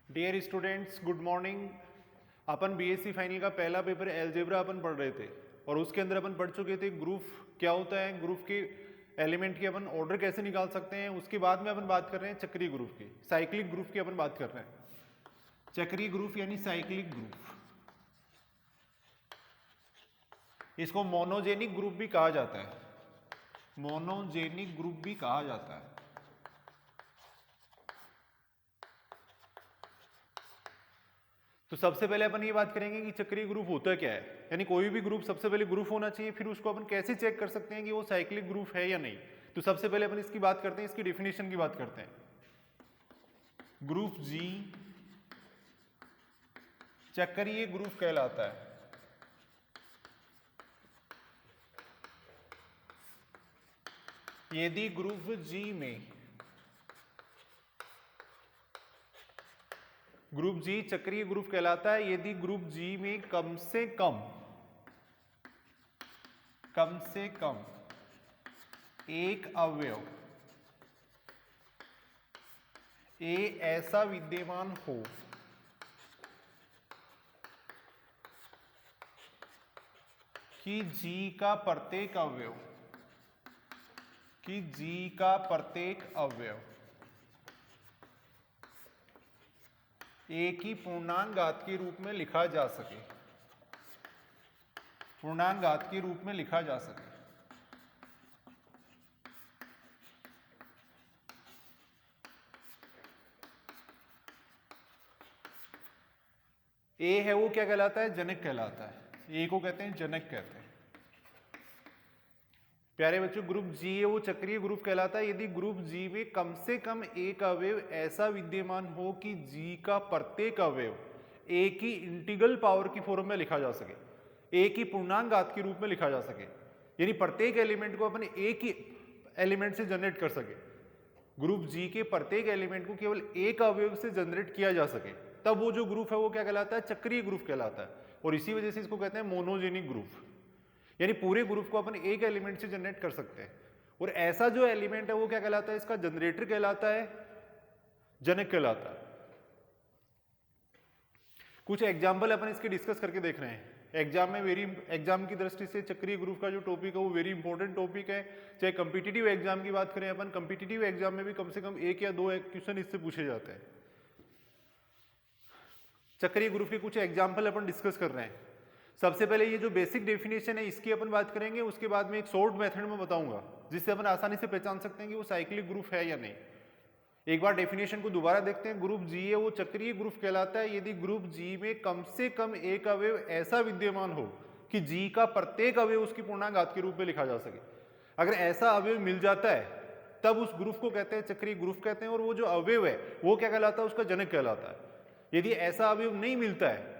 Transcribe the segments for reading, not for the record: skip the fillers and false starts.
Dear students, good morning. अपन BSc final का पहला पेपर एलजेब्रा अपन पढ़ रहे थे और उसके अंदर अपन पढ़ चुके थे ग्रुप क्या होता है, ग्रुप के एलिमेंट की अपन ऑर्डर कैसे निकाल सकते हैं। उसके बाद में अपन बात कर रहे हैं चक्रीय ग्रुप की, साइक्लिक ग्रुप की अपन बात कर रहे हैं। चक्रीय ग्रुप यानी साइक्लिक ग्रुप, इसको मोनोजेनिक ग्रुप भी कहा जाता है, मोनोजेनिक ग्रुप भी कहा जाता है। तो सबसे पहले अपन ये बात करेंगे कि चक्रीय ग्रुप होता क्या है, यानी कोई भी ग्रुप सबसे पहले ग्रुप होना चाहिए, फिर उसको अपन कैसे चेक कर सकते हैं कि वो साइक्लिक ग्रुप है या नहीं। तो सबसे पहले अपन इसकी बात करते हैं, इसकी डेफिनेशन की बात करते हैं। ग्रुप जी चक्रीय ग्रुप कहलाता है। यदि ग्रुप जी में, ग्रुप जी चक्रीय ग्रुप कहलाता है यदि ग्रुप जी में कम से कम एक अवयव ए ऐसा विद्यमान हो कि जी का प्रत्येक अवयव एक ही पूर्णांक घात के रूप में लिखा जा सके, पूर्णांक घात के रूप में लिखा जा सके। ए है वो क्या कहलाता है, जनक कहलाता है। ए को कहते हैं जनक कहते हैं। प्यारे बच्चों, ग्रुप जी है वो चक्रीय ग्रुप कहलाता है यदि ग्रुप जी में कम से कम एक अवयव ऐसा विद्यमान हो कि जी का प्रत्येक अवयव एक ही इंटीग्रल पावर की फॉर्म में लिखा जा सके, एक ही पूर्णांक घात के रूप में लिखा जा सके, यानी प्रत्येक एलिमेंट को अपन एक ही एलिमेंट से जनरेट कर सके। ग्रुप जी के प्रत्येक एलिमेंट को केवल एक अवयव से जनरेट किया जा सके, तब वो जो ग्रुप है वो क्या कहलाता है, चक्रीय ग्रुप कहलाता है। और इसी वजह से इसको कहते हैं मोनोजेनिक ग्रुप, यानी पूरे ग्रुप को अपन एक एलिमेंट से जनरेट कर सकते हैं। और ऐसा जो एलिमेंट है वो क्या कहलाता है, इसका जनरेटर कहलाता है, जनक कहलाता है। कुछ एग्जाम्पल अपन इसके डिस्कस करके देख रहे हैं। एग्जाम की दृष्टि से चक्रीय ग्रुप का जो टॉपिक है वो वेरी इंपॉर्टेंट टॉपिक है। चाहे कंपिटिटिव एग्जाम की बात करें अपन, कंपिटिटिव एग्जाम में भी कम से कम एक या दो क्वेश्चन इससे पूछे जाते हैं। चक्रीय ग्रुप के कुछ एग्जाम्पल अपन डिस्कस कर रहे हैं। सबसे पहले ये जो बेसिक डेफिनेशन है इसकी अपन बात करेंगे, उसके बाद में एक शॉर्ट मेथड में बताऊंगा जिससे अपन आसानी से पहचान सकते हैं कि वो साइक्लिक ग्रुप है या नहीं। एक बार डेफिनेशन को दोबारा देखते हैं। ग्रुप जी है वो चक्रीय ग्रुप कहलाता है यदि ग्रुप जी में कम से कम एक अवयव ऐसा विद्यमान हो कि जी का प्रत्येक अवयव उसकी पूर्णांक घात के रूप में लिखा जा सके। अगर ऐसा अवयव मिल जाता है तब उस ग्रुप को कहते हैं चक्रीय ग्रुप कहते हैं, और वो जो अवयव है वो क्या कहलाता है, उसका जनक कहलाता है। यदि ऐसा अवयव नहीं मिलता है,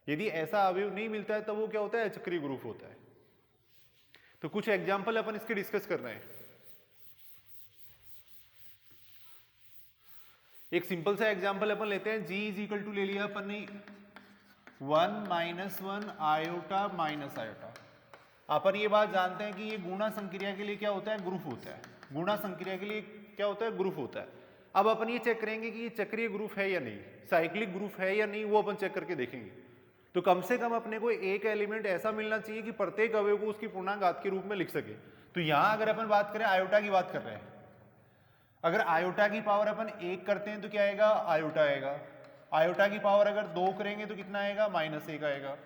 यदि ऐसा अवयव नहीं मिलता है तब वो क्या होता है, चक्रीय ग्रुप होता है। तो कुछ एग्जाम्पल अपन इसके डिस्कस कर रहे हैं। एक सिंपल सा एग्जाम्पल अपन लेते हैं। जी इज इक्वल टू ले लिया अपन ने 1 - 1 आयोटा माइनस आयोटा। अपन ये बात जानते हैं कि ये गुणा संक्रिया के लिए क्या होता है, ग्रुप होता है। गुणा संक्रिया के लिए क्या होता है, ग्रुप होता है। अब अपन ये चेक करेंगे कि ये चक्रीय ग्रुप है या नहीं, साइक्लिक ग्रुप है या नहीं, वो अपन चेक करके देखेंगे। तो कम से कम अपने को एक एलिमेंट ऐसा मिलना चाहिए कि प्रत्येक अवयव को उसकी पूर्णांक घात के रूप में लिख सके। तो यहां अगर अपन बात करें, आयोटा की बात कर रहे हैं, अगर आयोटा की पावर अपन 1 करते हैं तो क्या आएगा, आयोटा आएगा। आयोटा की पावर अगर 2 करेंगे तो कितना आएगा, -1 आएगा।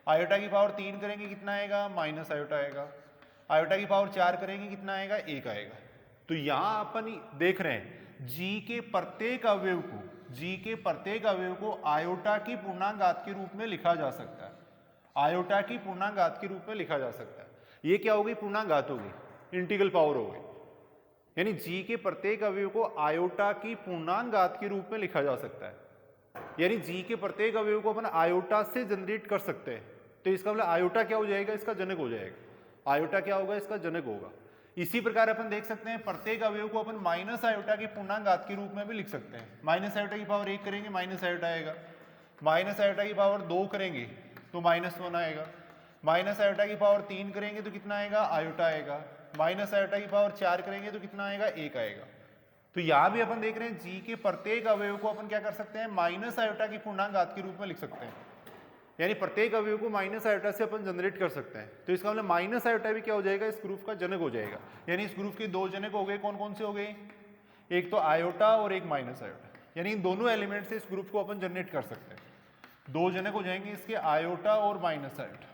आयोटा की पावर 3 करेंगे कितना आएगा, माइनस आयोटा आएगा। आयोटा की पावर 4 करेंगे कितना आएगा, 1 आएगा। तो यहां अपन देख रहे हैं जी के प्रत्येक अवयव को, जी के प्रत्येक अवयव को आयोटा की पूर्णांक घात के रूप में लिखा जा सकता है। आयोटा की पूर्णांक घात के रूप में लिखा जा सकता है। ये क्या हो गई, पूर्णांक घात हो गई, इंटीग्रल पावर हो गई। यानी जी के प्रत्येक अवयव को आयोटा की पूर्णांक घात के रूप में लिखा जा सकता है। यानी जी के प्रत्येक अवयव को अपन आयोटा से जनरेट कर सकते हैं। तो इसका मतलब आयोटा क्या हो जाएगा, इसका जनक हो जाएगा। आयोटा क्या होगा, इसका जनक होगा। इसी प्रकार अपन देख सकते हैं प्रत्येक अवयव को अपन माइनस आयोटा की पूर्णांक घात के रूप में भी लिख सकते हैं। माइनस आयोटा की पावर 1 करेंगे माइनस आयोटा आएगा। माइनस आयोटा की पावर 2 करेंगे तो -1 आएगा। माइनस आयोटा की पावर 3 करेंगे तो कितना आएगा, आयोटा आएगा। माइनस आयोटा की पावर 4 करेंगे तो कितना आएगा, 1 आएगा। तो यहां भी अपन देख रहे हैं जी के प्रत्येक अवयव को अपन क्या कर सकते हैं, माइनस आयोटा की पूर्णांक घात के रूप में लिख सकते हैं, यानी प्रत्येक अवयव को माइनस आयोटा से अपन जनरेट कर सकते हैं। तो इसका मतलब माइनस आयोटा भी क्या हो जाएगा, इस ग्रुप का जनक हो जाएगा। यानी इस ग्रुप के दो जनक हो गए, कौन कौन से हो गए, एक तो आयोटा और एक माइनस आयोटा, यानी इन दोनों एलिमेंट से इस ग्रुप को अपन जनरेट कर सकते हैं। दो जनक हो जाएंगे इसके, आयोटा और माइनस आयोटा,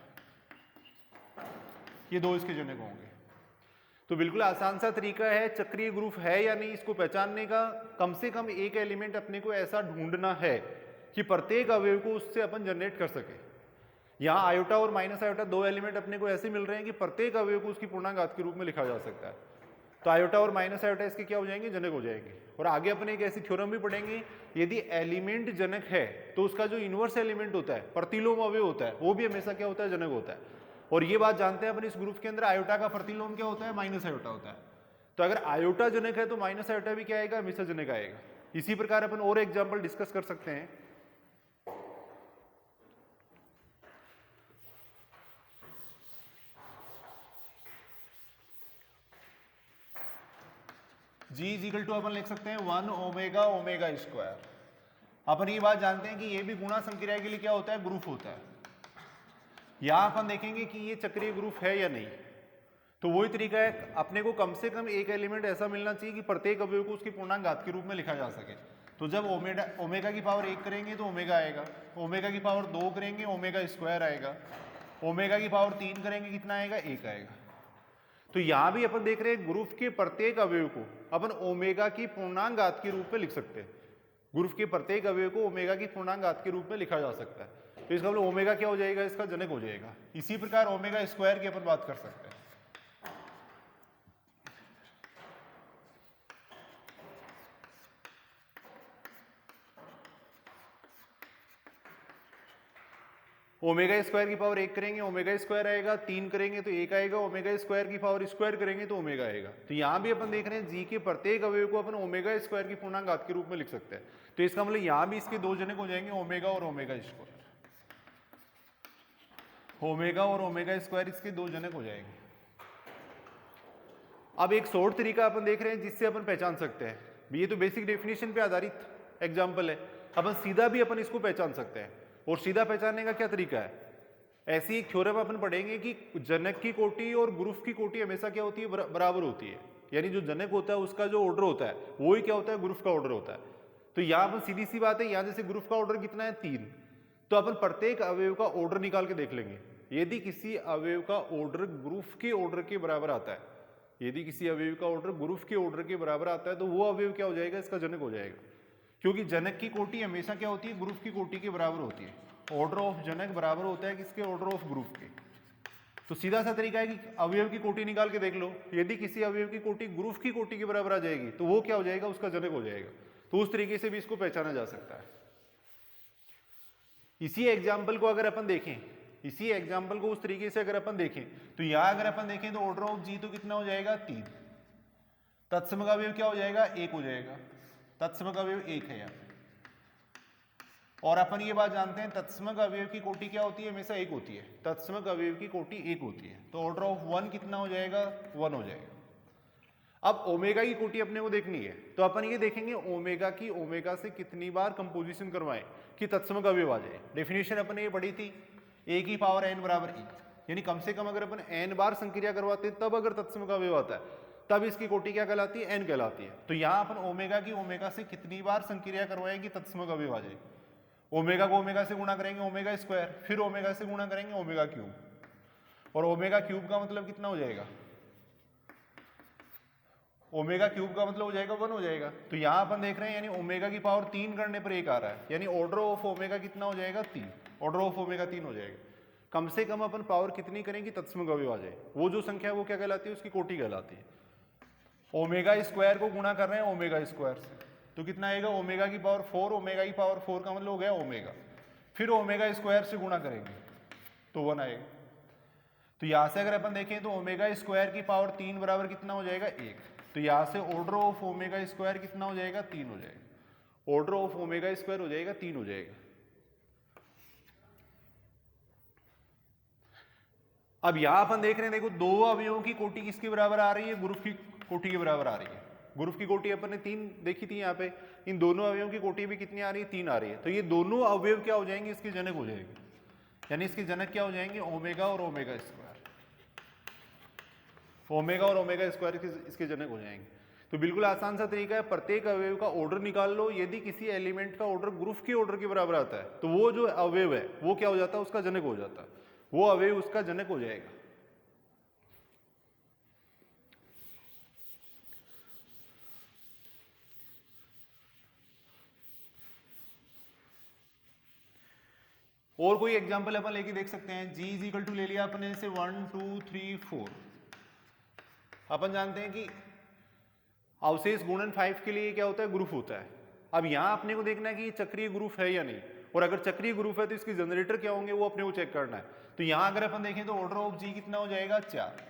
ये दो इसके जनक होंगे। तो बिल्कुल आसान सा तरीका है, चक्रीय ग्रुप है या नहीं इसको पहचानने का। कम से कम एक एलिमेंट अपने को ऐसा ढूंढना है कि प्रत्येक अवयव को उससे अपन जनरेट कर सके। यहाँ आयोटा और माइनस आयोटा दो एलिमेंट अपने को ऐसे मिल रहे हैं कि प्रत्येक अवयव को उसकी पूर्णांक घात के रूप में लिखा जा सकता है। तो आयोटा और माइनस आयोटा इसके क्या हो जाएंगे, जनक हो जाएंगे। और आगे अपने एक ऐसी थ्योरम भी पढ़ेंगे, यदि एलिमेंट जनक है तो उसका जो इनवर्स एलिमेंट होता है, प्रतिलोम अवयव होता है, वो भी हमेशा क्या होता है, जनक होता है। और ये बात जानते हैं अपन इस ग्रुप के अंदर, आयोटा का प्रतिलोम क्या होता है, माइनस आयोटा होता है। तो अगर आयोटा जनक है तो माइनस आयोटा भी क्या आएगा, हमेशा जनक आएगा। इसी प्रकार अपन और एग्जाम्पल डिस्कस कर सकते हैं। जी इज इक्वल टू अपन लिख सकते हैं 1 ओमेगा ओमेगा स्क्वायर। अपन ये बात जानते हैं कि ये भी गुणा संक्रिया के लिए क्या होता है, ग्रुप होता है। यहां अपन देखेंगे कि ये चक्रीय ग्रुप है या नहीं। तो वही तरीका है, अपने को कम से कम एक एलिमेंट ऐसा मिलना चाहिए कि प्रत्येक अवयव को उसकी पूर्णांक घात के रूप में लिखा जा सके। तो जब ओमेगा की पावर 1 करेंगे तो ओमेगा आएगा, ओमेगा की पावर 2 करेंगे ओमेगा स्क्वायर आएगा, ओमेगा की पावर 3 करेंगे कितना आएगा, 1 आएगा। तो यहां भी अपन देख रहे हैं ग्रुप के प्रत्येक अवयव को अपन ओमेगा की पूर्णांक घात के रूप में लिख सकते हैं। ग्रुप के प्रत्येक अवयव को ओमेगा की पूर्णांक घात के रूप में लिखा जा सकता है। तो इसका मतलब ओमेगा क्या हो जाएगा, इसका जनक हो जाएगा। इसी प्रकार ओमेगा स्क्वायर की अपन बात कर सकते हैं। ओमेगा स्क्वायर की पावर 1 करेंगे ओमेगा स्क्वायर आएगा, 3 करेंगे तो 1 आएगा, ओमेगा स्क्वायर की पावर स्क्वायर करेंगे तो ओमेगा आएगा। तो यहां भी अपन देख रहे हैं जी के प्रत्येक अवयव को अपन ओमेगा स्क्वायर की पूर्णांक घात के रूप में लिख सकते हैं। तो इसका मतलब यहां भी इसके दो जनक हो जाएंगे, ओमेगा और ओमेगा स्क्वायर। ओमेगा और ओमेगा स्क्वायर इसके दो जनक हो जाएंगे। अब एक शॉर्ट तरीका अपन देख रहे हैं जिससे अपन पहचान सकते हैं, ये तो बेसिक डेफिनेशन पे आधारित एग्जाम्पल है, अपन सीधा भी अपन इसको पहचान सकते हैं। और सीधा पहचानने का क्या तरीका है, ऐसी एक थ्योरम अपन पढ़ेंगे कि जनक की कोटि और ग्रुप की कोटि हमेशा क्या होती है, बराबर होती है। यानी जो जनक होता है उसका जो ऑर्डर होता है वो ही क्या होता है, ग्रुप का ऑर्डर होता है। तो यहाँ अपन सीधी सी बात है, यहाँ जैसे ग्रुप का ऑर्डर कितना है, 3, तो अपन प्रत्येक अवयव का ऑर्डर निकाल के देख लेंगे। यदि किसी अवयव का ऑर्डर ग्रुप के ऑर्डर के बराबर आता है, यदि किसी अवयव का ऑर्डर ग्रुप के ऑर्डर के बराबर आता है तो वो अवयव क्या हो जाएगा, इसका जनक हो जाएगा। क्योंकि जनक की कोटि हमेशा क्या होती है, ग्रुप की कोटि के बराबर होती है। ऑर्डर ऑफ जनक बराबर होता है किसके, ऑर्डर ऑफ ग्रुप के। तो सीधा सा तरीका है कि अवयव की कोटि निकाल के देख लो, यदि किसी अवयव की कोटि ग्रुप की कोटि के बराबर आ जाएगी तो वो क्या हो जाएगा, उसका जनक हो जाएगा। तो उस तरीके से भी इसको पहचाना जा सकता है। इसी एग्जाम्पल को अगर अपन देखें, इसी एग्जाम्पल को उस तरीके से अगर अपन देखें तो यहां अगर अपन देखें तो ऑर्डर ऑफ जी तो कितना हो जाएगा, 3, तत्सम का अवयव क्या हो जाएगा, 1 हो जाएगा। तत्सम का अवयव 1 है यहाँ। और अपन ये बात जानते हैं तत्समक अवयव की कोटि क्या होती है, हमेशा 1 होती है। तत्समक अवयव की कोटि 1 होती है। तो ऑर्डर ऑफ 1 कितना हो जाएगा, 1 हो जाएगा। अब ओमेगा की कोटि अपने को देखनी है तो अपन ये देखेंगे ओमेगा की ओमेगा से कितनी बार कंपोजिशन करवाएं कि तत्समक अवयव आ जाए। डेफिनेशन अपन ये पढ़ी थी, a की पावर n बराबर 1, यानी कम से कम अगर अपन n बार संक्रिया करवाते हैं तब अगर तत्समक अवयव आता है तब इसकी कोटि क्या कहलाती है, n कहलाती है। तो यहाँ अपन ओमेगा की ओमेगा से कितनी बार संक्रिया करवाएं कि तत्समक अवयव आ जाए। ओमेगा को ओमेगा से गुणा करेंगे ओमेगा स्क्वायर, फिर ओमेगा से गुणा करेंगे ओमेगा क्यूब, और ओमेगा क्यूब का मतलब कितना हो जाएगा, ओमेगा क्यूब का मतलब हो जाएगा 1 हो जाएगा। तो यहां अपन देख रहे हैं यानी ओमेगा की पावर 3 करने पर 1 आ रहा है, यानी ऑर्डर ऑफ ओमेगा कितना हो जाएगा, 3। ऑर्डर ऑफ ओमेगा 3 हो जाएगा। कम से कम अपन पावर कितनी करेंगे, तत्समक अवयव आ जाए। वो जो संख्या है वो क्या कहलाती है, उसकी कोटि कहलाती है। ओमेगा स्क्वायर को गुणा कर रहे हैं ओमेगा स्क्वायर से तो कितना आएगा, ओमेगा की पावर 4, ओमेगा की पावर 4 का मतलब हो गया ओमेगा, फिर ओमेगा स्क्वायर से गुणा करेंगे तो 1 आएगा। तो यहां से अगर अपन देखें तो ओमेगा स्क्वायर की पावर 3 बराबर कितना हो जाएगा, 1। तो यहां से ऑर्डर ऑफ ओमेगा स्क्वायर कितना हो जाएगा, 3 हो जाएगा। ऑर्डर ऑफ ओमेगा स्क्वायर हो जाएगा 3 हो जाएगा। अब यहां अपन देख रहे हैं, देखो दो अवयवों की कोटि किसके बराबर आ रही है, ग्रुप की कोटि के बराबर आ रही है। ग्रुप की कोटि अपन ने 3 देखी थी यहाँ पे, इन दोनों अवयवों की कोटि भी कितनी आ रही है, 3 आ रही है। तो ये दोनों अवयव क्या हो जाएंगे, इसके जनक हो जाएंगे, यानी इसके जनक क्या हो जाएंगे, ओमेगा और ओमेगा स्क्वायर, ओमेगा और ओमेगा स्क्वायर इसके जनक हो जाएंगे। तो बिल्कुल आसान सा तरीका है, प्रत्येक अवयव का ऑर्डर निकाल लो, यदि किसी एलिमेंट का ऑर्डर ग्रुप के ऑर्डर के बराबर आता है तो वो जो अवयव है वो क्या हो जाता है, उसका जनक हो जाता है, वो अवयव उसका जनक हो जाएगा। और कोई एग्जांपल अपन लेके देख सकते हैं। G इज इक्वल टू ले लिया अपने जैसे 1 2 3 4, अपन जानते हैं कि अवशेष गुणन 5 के लिए क्या होता है, ग्रुप होता है। अब यहां अपने को देखना है कि चक्रीय ग्रुप है या नहीं, और अगर चक्रीय ग्रुप है तो इसके जनरेटर क्या होंगे वो अपने को चेक करना है। तो यहां अगर अपन देखें तो ऑर्डर ऑफ G कितना हो जाएगा, 4,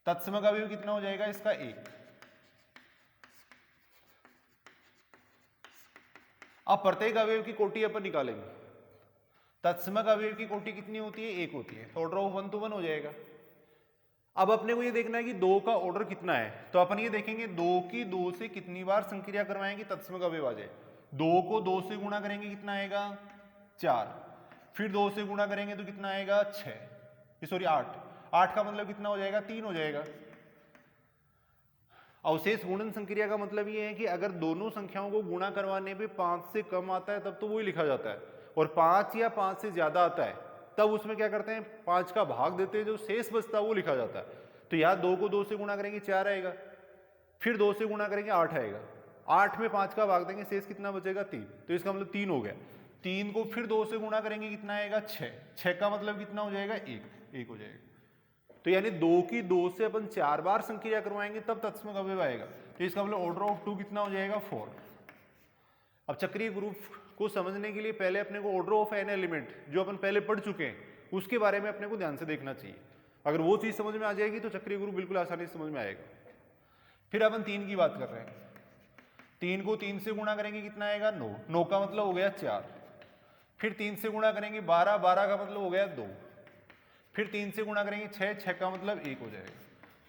तत्सम का अवयव कितना हो जाएगा इसका, 1। अब प्रत्येक अवयव की कोटि अपन निकालेंगे, तत्समक अवयव की कोटि कितनी होती है, 1 होती है, तो ऑर्डर ऑफ 1 तो 1 हो जाएगा। अब अपने को ये देखना है कि 2 का ऑर्डर कितना है, तो अपन ये देखेंगे 2 की 2 से कितनी बार संक्रिया करवाएंगे तत्समक अवयव आ जाए। 2 को 2 से गुणा करेंगे कितना आएगा, 4, फिर 2 से गुणा करेंगे तो कितना आएगा, 6, सॉरी 8, 8 का मतलब कितना हो जाएगा, 3 हो जाएगा। अवशेष गुणन संक्रिया का मतलब ये है कि अगर दोनों संख्याओं को गुणा करवाने पे 5 से कम आता है तब तो वही लिखा जाता है, और 5 या 5 से ज्यादा आता है तब उसमें क्या करते हैं, 5 का भाग देते हैं, जो शेष बचता है वो लिखा जाता है। तो यहाँ 2 को 2 से गुणा करेंगे 4 आएगा, फिर 2 से गुणा करेंगे 8 आएगा, 8 में 5 का भाग देंगे, शेष कितना बचेगा, 3, तो इसका मतलब 3 हो गया। 3 को फिर 2 से गुणा करेंगे कितना आएगा, 6, 6 का मतलब कितना हो जाएगा, 1 हो जाएगा। तो यानी 2 की 2 से अपन 4 बार संक्रिया करवाएंगे तब तत्समक अवयव आएगा, तो इसका मतलब ऑर्डर ऑफ 2 कितना हो जाएगा, 4। अब चक्रीय ग्रुप को समझने के लिए पहले अपने को ऑर्डर ऑफ एन एलिमेंट जो अपन पहले पढ़ चुके हैं उसके बारे में अपने को ध्यान से देखना चाहिए। अगर वो चीज समझ में आ जाएगी तो चक्रीय ग्रुप बिल्कुल आसानी से समझ में आएगा। फिर अपन 3 की बात कर रहे हैं, 3 को 3 से गुणा करेंगे कितना आएगा, 9, 9 का मतलब हो गया 4, फिर 3 से गुणा करेंगे 12, 12 का मतलब हो गया 2, फिर 3 से गुणा करेंगे 6, 6 का मतलब 1 हो जाएगा।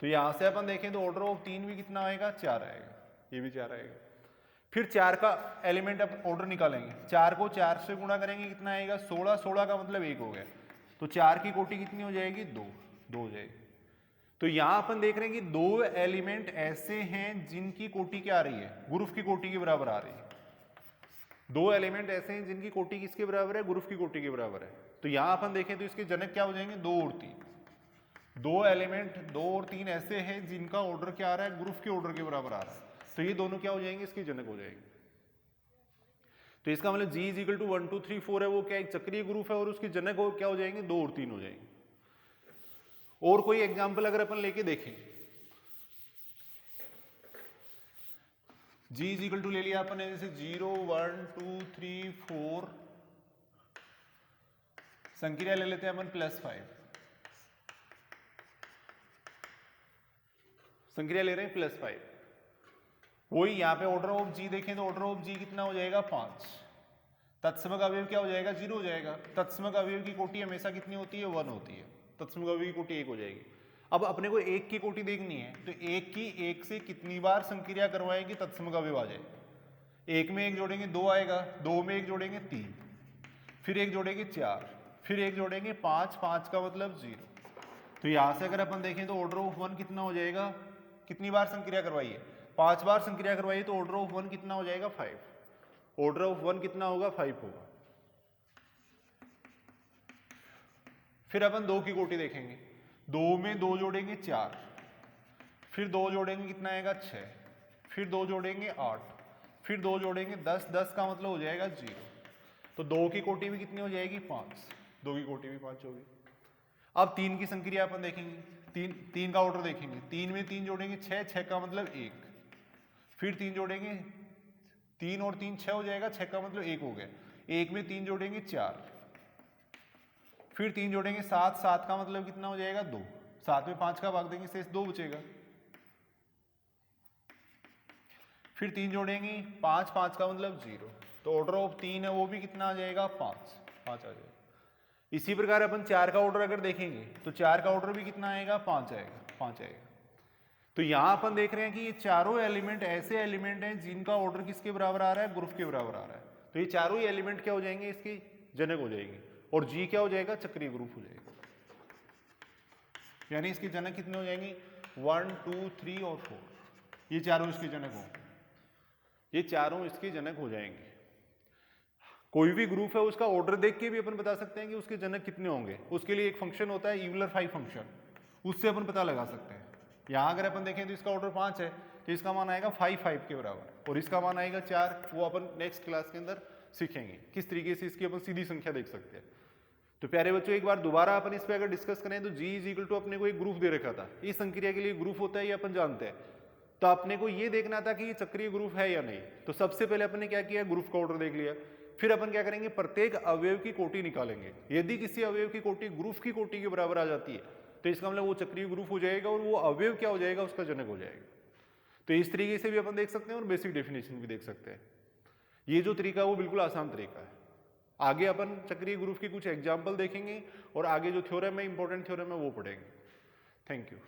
तो यहां से अपन देखें तो ऑर्डर ऑफ 3 भी कितना आएगा, 4 आएगा, ये भी 4 आएगा। फिर 4 का एलिमेंट अब ऑर्डर निकालेंगे, 4 को 4 से गुणा करेंगे कितना आएगा, 16, 16 का मतलब 1 हो गया, तो 4 की कोटि कितनी हो जाएगी, 2 हो जाएगी। तो यहां अपन देख रहे हैं कि 2 एलिमेंट ऐसे हैं जिनकी कोटि क्या आ रही है, ग्रुप की कोटि के बराबर आ रही है। 2 एलिमेंट ऐसे हैं जिनकी कोटि किसके बराबर है, ग्रुप की कोटि के बराबर है। तो यहां अपन देखें तो इसके जनक क्या हो जाएंगे, 2 और 3। 2 एलिमेंट 2 और 3 ऐसे हैं जिनका ऑर्डर क्या आ रहा है, ग्रुप के ऑर्डर के बराबर आ रहा है, तो ये दोनों क्या हो जाएंगे, इसके जनक हो जाएंगे। तो इसका मतलब G इज इक्वल टू 1 2 3 4 है, वो क्या एक चक्रीय ग्रुप है और उसके जनक हो क्या हो जाएंगे, 2 और 3 हो जाएंगे। और कोई एग्जाम्पल अगर अपन लेके देखें, G इज इक्वल टू ले लिया अपन जैसे 0 1 2 3 4, संक्रिया ले लेते हैं अपन +5, संक्रिया ले रहे हैं +5। वही यहाँ पे ऑर्डर ऑफ G देखें तो ऑर्डर ऑफ G कितना हो जाएगा, 5। तत्समक अवयव क्या हो जाएगा, 0 हो जाएगा। तत्समक अवयव की कोटि हमेशा कितनी होती है, 1 होती है, तत्समक अवयव की कोटि 1 हो जाएगी। अब अपने को 1 की कोटि देखनी है, तो 1 की 1 से कितनी बार संक्रिया करवाएंगे तत्समक अवयव आ जाए। 1 में 1 जोड़ेंगे 2 आएगा, 2 में 1 जोड़ेंगे 3, फिर 1 जोड़ेंगे 4, फिर 1 जोड़ेंगे 5, 5 का मतलब 0। तो यहाँ से अगर अपन देखें तो ऑर्डर ऑफ 1 कितना हो जाएगा, कितनी बार संक्रिया करवाइए, 5 बार संक्रिया करवाइए, तो ऑर्डर ऑफ 1 कितना हो जाएगा, 5। ऑर्डर ऑफ 1 कितना होगा, 5 होगा। फिर अपन 2 की कोटि देखेंगे, 2 में 2 जोड़ेंगे 4, फिर 2 जोड़ेंगे कितना आएगा, 6, फिर 2 जोड़ेंगे 8, फिर 2 जोड़ेंगे 10, 10 का मतलब हो जाएगा 0। तो 2 की कोटि भी कितनी हो जाएगी, 5, 2 की कोटि भी 5 होगी। अब 3 की संक्रिया अपन देखेंगे, 3 का ऑर्डर देखेंगे, 3 में 3 जोड़ेंगे 6, 6 का मतलब 1, फिर 3 जोड़ेंगे 3 और 3 6 हो जाएगा, 6 का मतलब 1 हो गया। 1 में 3 जोड़ेंगे 4, फिर 3 जोड़ेंगे 7, 7 का मतलब कितना हो जाएगा, 2, 7 में 5 का भाग देंगे, शेष 2 बचेगा। फिर 3 जोड़ेंगे 5, 5 का मतलब 0, तो ऑर्डर ऑफ 3 है वो भी कितना आ जाएगा, 5 आ जाएगा। इसी प्रकार अपन 4 का ऑर्डर अगर देखेंगे तो 4 का ऑर्डर भी कितना आएगा, 5 आएगा, 5 आएगा। तो यहां अपन देख रहे हैं कि ये चारों एलिमेंट ऐसे एलिमेंट हैं जिनका ऑर्डर किसके बराबर आ रहा है, ग्रुप के बराबर आ रहा है। तो ये चारों ही एलिमेंट क्या हो जाएंगे, इसकी जनक हो जाएंगे, और जी क्या हो जाएगा, चक्रीय ग्रुप हो जाएगा। यानी इसकी जनक कितने हो जाएंगी, 1 2 3 और 4, ये चारों इसके जनक होंगे, ये चारों इसके जनक हो जाएंगे। कोई भी ग्रुप है उसका ऑर्डर देख के भी अपन बता सकते हैं कि उसके जनक कितने होंगे। उसके लिए एक फंक्शन होता है यूलर-5 फंक्शन, उससे अपन पता लगा सकते हैं। यहाँ अगर अपन देखें तो इसका ऑर्डर 5 है, तो इसका मान आएगा 5 5 के बराबर, और इसका मान आएगा 4। वो अपन नेक्स्ट क्लास के अंदर सीखेंगे किस तरीके से इसकी अपन सीधी संख्या देख सकते हैं। तो प्यारे बच्चों, एक बार दोबारा अपन इस पे अगर डिस्कस करें तो G इज इक्वल टू अपने को एक ग्रुप दे रखा था। इस संक्रिया के लिए ग्रुप होता है ये अपन जानते हैं, तो अपने को ये देखना था कि ये चक्रीय ग्रुप है या नहीं। तो सबसे पहले अपन ने क्या किया, ग्रुप का ऑर्डर देख लिया। फिर अपन क्या करेंगे, प्रत्येक अवयव की कोटि निकालेंगे। यदि किसी अवयव की कोटि ग्रुप की कोटि के बराबर आ जाती है तो इसका मतलब वो चक्रीय ग्रुप हो जाएगा, और वो अवयव क्या हो जाएगा, उसका जनक हो जाएगा। तो इस तरीके से भी अपन देख सकते हैं, और बेसिक डेफिनेशन भी देख सकते हैं। ये जो तरीका है वो बिल्कुल आसान तरीका है। आगे अपन चक्रीय ग्रुप की कुछ एग्जाम्पल देखेंगे, और आगे जो थ्योरम है, इंपॉर्टेंट थ्योरम है, वो पढ़ेंगे। Thank you.